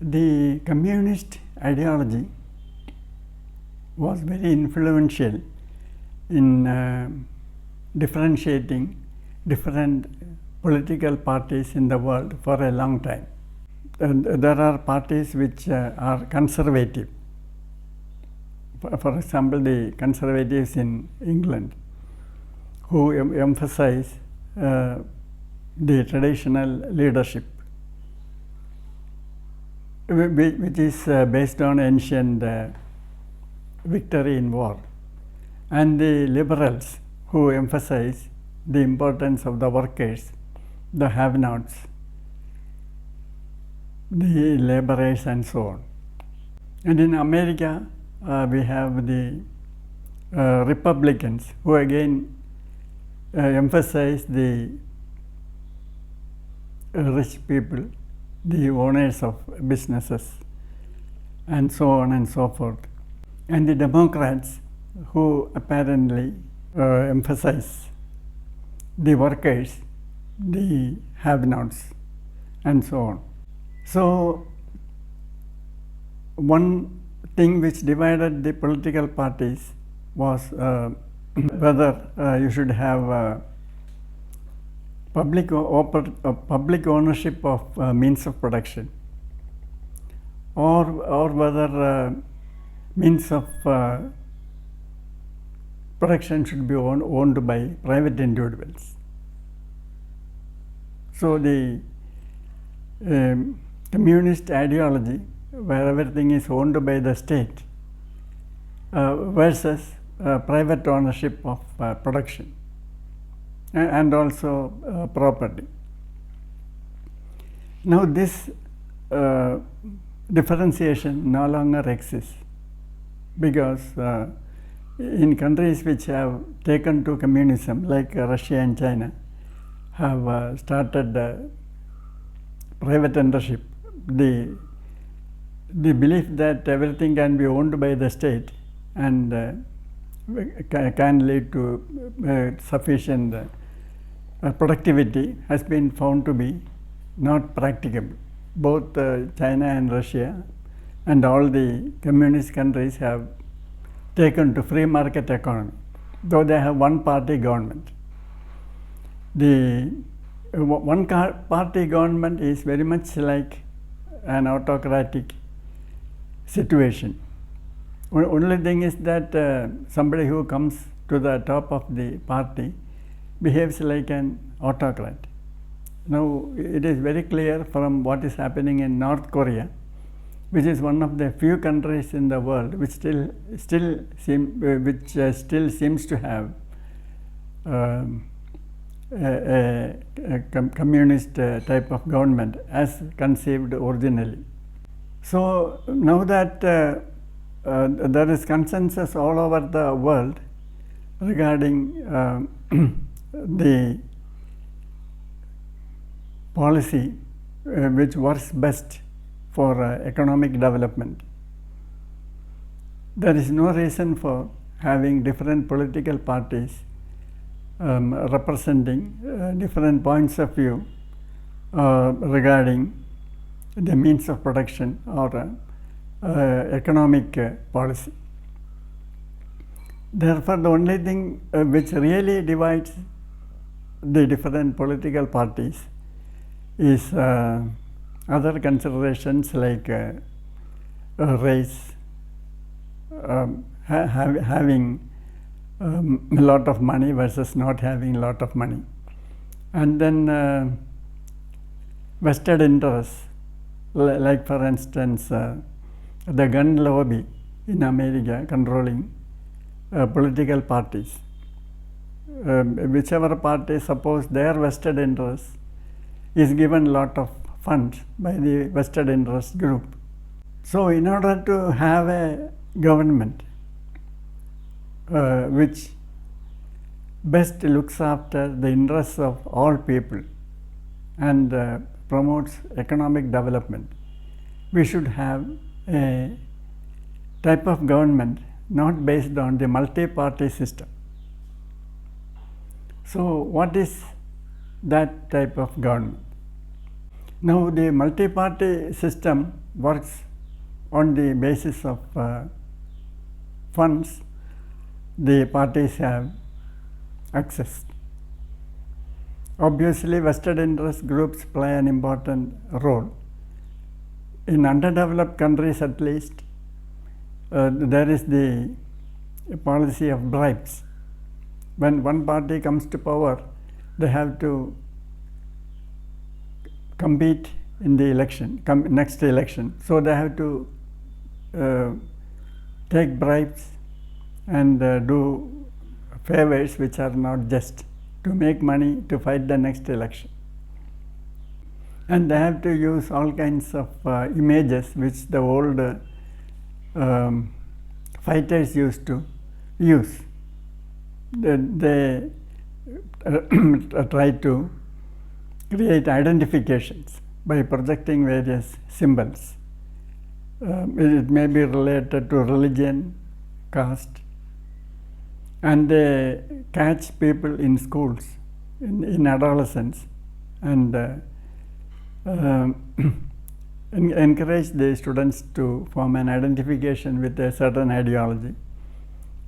The communist ideology was very influential in differentiating different political parties in the world for a long time. And there are parties which are conservative. For example, the conservatives in England, who emphasize the traditional leadership, which is based on ancient victory in war, and the liberals, who emphasize the importance of the workers, the have-nots, the laborers, and so on. And in America, we have the Republicans, who again emphasize the rich people, the owners of businesses, and so on and so forth. And the Democrats, who apparently emphasize the workers, the have-nots, and so on. So, one thing which divided the political parties was whether you should have public ownership of means of production, or whether means of production should be owned by private individuals. So the communist ideology, where everything is owned by the state, versus private ownership of production and also property. Now this differentiation no longer exists, because in countries which have taken to communism, like Russia and China, have started private ownership, the belief that everything can be owned by the state and can lead to sufficient productivity has been found to be not practicable. Both China and Russia and all the communist countries have taken to free market economy, though they have one-party government. The one-party government is very much like an autocratic situation. Only thing is that somebody who comes to the top of the party behaves like an autocrat. Now, it is very clear from what is happening in North Korea, which is one of the few countries in the world which still seems to have a communist type of government as conceived originally. So now that there is consensus all over the world regarding the policy which works best for economic development, there is no reason for having different political parties representing different points of view regarding the means of production or economic policy. Therefore, the only thing which really divides the different political parties is other considerations like race, having a lot of money versus not having a lot of money, and then vested interests, like for instance the gun lobby in America controlling political parties. Whichever party suppose their vested interest is given a lot of funds by the vested interest group. So in order to have a government which best looks after the interests of all people and promotes economic development, we should have a type of government not based on the multi-party system. So what is that type of government? Now the multi-party system works on the basis of funds the parties have accessed. Obviously, vested interest groups play an important role. In underdeveloped countries at least, there is the policy of bribes. When one party comes to power, they have to compete in the election, next election. So they have to take bribes and do favors which are not just, to make money to fight the next election. And they have to use all kinds of images which the old fighters used to use. They try to create identifications by projecting various symbols. It may be related to religion, caste, and they catch people in schools in adolescence and encourage the students to form an identification with a certain ideology,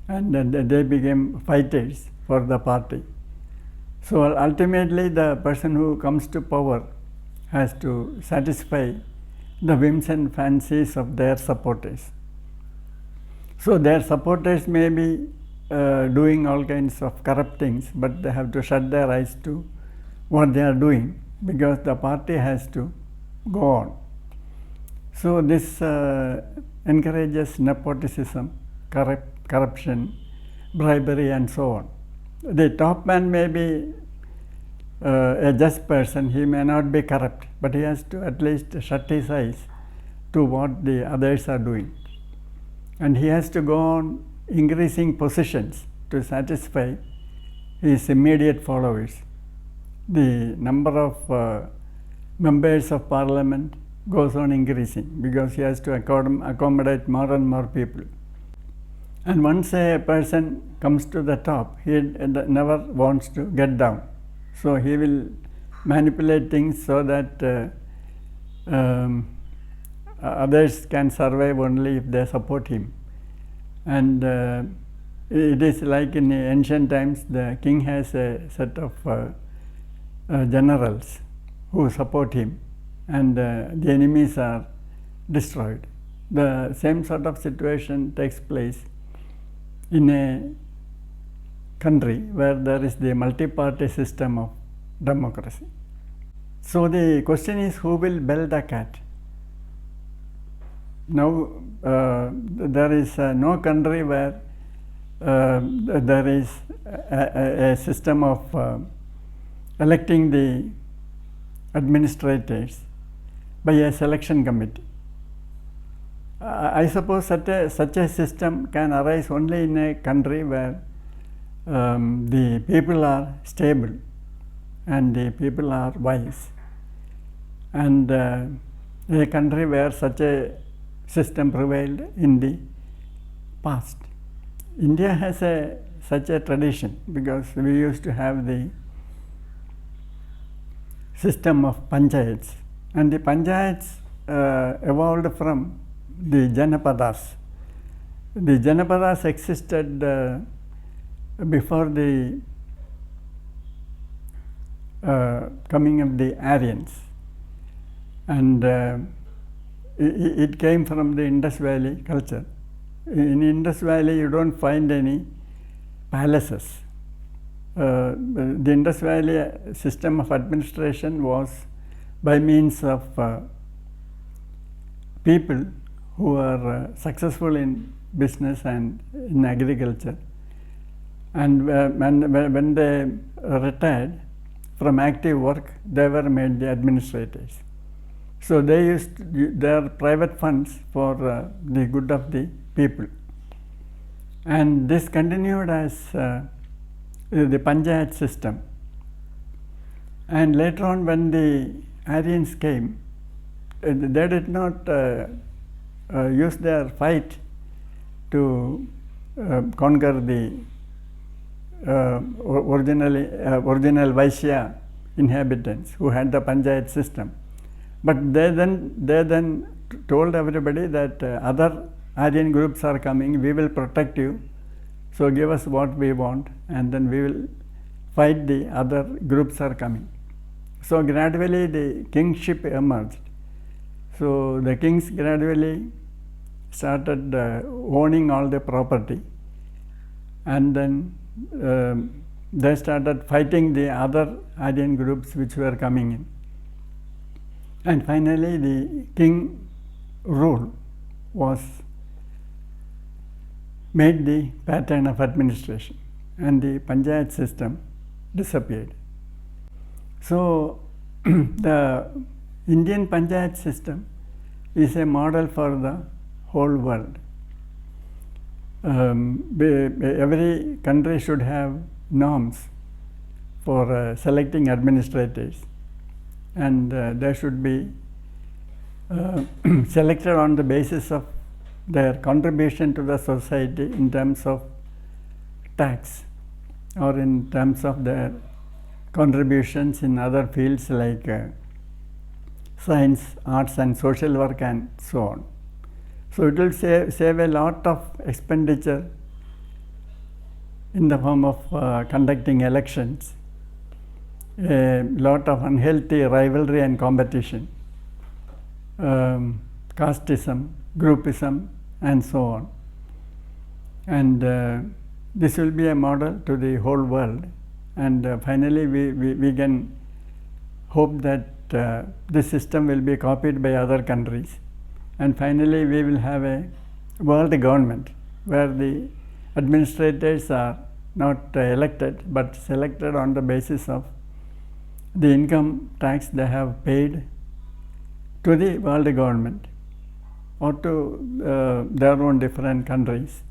and then they became fighters for the party. So ultimately the person who comes to power has to satisfy the whims and fancies of their supporters. So their supporters may be doing all kinds of corrupt things, but they have to shut their eyes to what they are doing, because the party has to go on. So this encourages nepotism, corruption, bribery, and so on. The top man may be a just person, he may not be corrupt, but he has to at least shut his eyes to what the others are doing. And he has to go on increasing positions to satisfy his immediate followers. The number of members of parliament goes on increasing because he has to accommodate more and more people. And once a person comes to the top, he never wants to get down. So he will manipulate things so that others can survive only if they support him. And it is like in the ancient times, the king has a set of generals who support him, and the enemies are destroyed. The same sort of situation takes place in a country where there is the multi-party system of democracy. So the question is, who will bell the cat? Now there is no country where there is a system of electing the administrators by a selection committee. I suppose such a system can arise only in a country where the people are stable and the people are wise, and a country where such a system prevailed in the past. India has such a tradition because we used to have the system of panchayats, and the panchayats evolved from the Janapadas. The Janapadas existed before the coming of the Aryans, and it came from the Indus Valley culture. In Indus Valley you don't find any palaces. The Indus Valley system of administration was by means of people who are successful in business and in agriculture, and when they retired from active work, they were made the administrators. So they used their private funds for the good of the people, and this continued as the panchayat system. And later on, when the Aryans came, they did not use their fight to conquer the original Vaishya inhabitants who had the panchayat system, But they then told everybody that other Aryan groups are coming, we will protect you, so give us what we want, and then we will fight the other groups are coming. So gradually the kingship emerged. So the kings gradually started owning all the property, and then they started fighting the other Aryan groups which were coming in. And finally the king rule was made the pattern of administration, and the panchayat system disappeared. So the Indian panchayat system is a model for the whole world. Every country should have norms for selecting administrators, and they should be selected on the basis of their contribution to the society in terms of tax, or in terms of their contributions in other fields like science, arts and social work and so on. So it will save a lot of expenditure in the form of conducting elections, a lot of unhealthy rivalry and competition, casteism, groupism and so on. And this will be a model to the whole world, and finally we can hope that this system will be copied by other countries, and finally we will have a world government where the administrators are not elected but selected on the basis of the income tax they have paid to the world government or to their own different countries,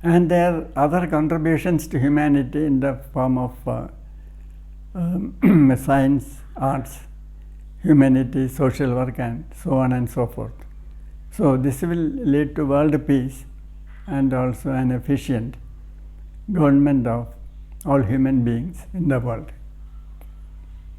and their other contributions to humanity in the form of science, arts, humanity, social work and so on and so forth. So this will lead to world peace and also an efficient government of all human beings in the world.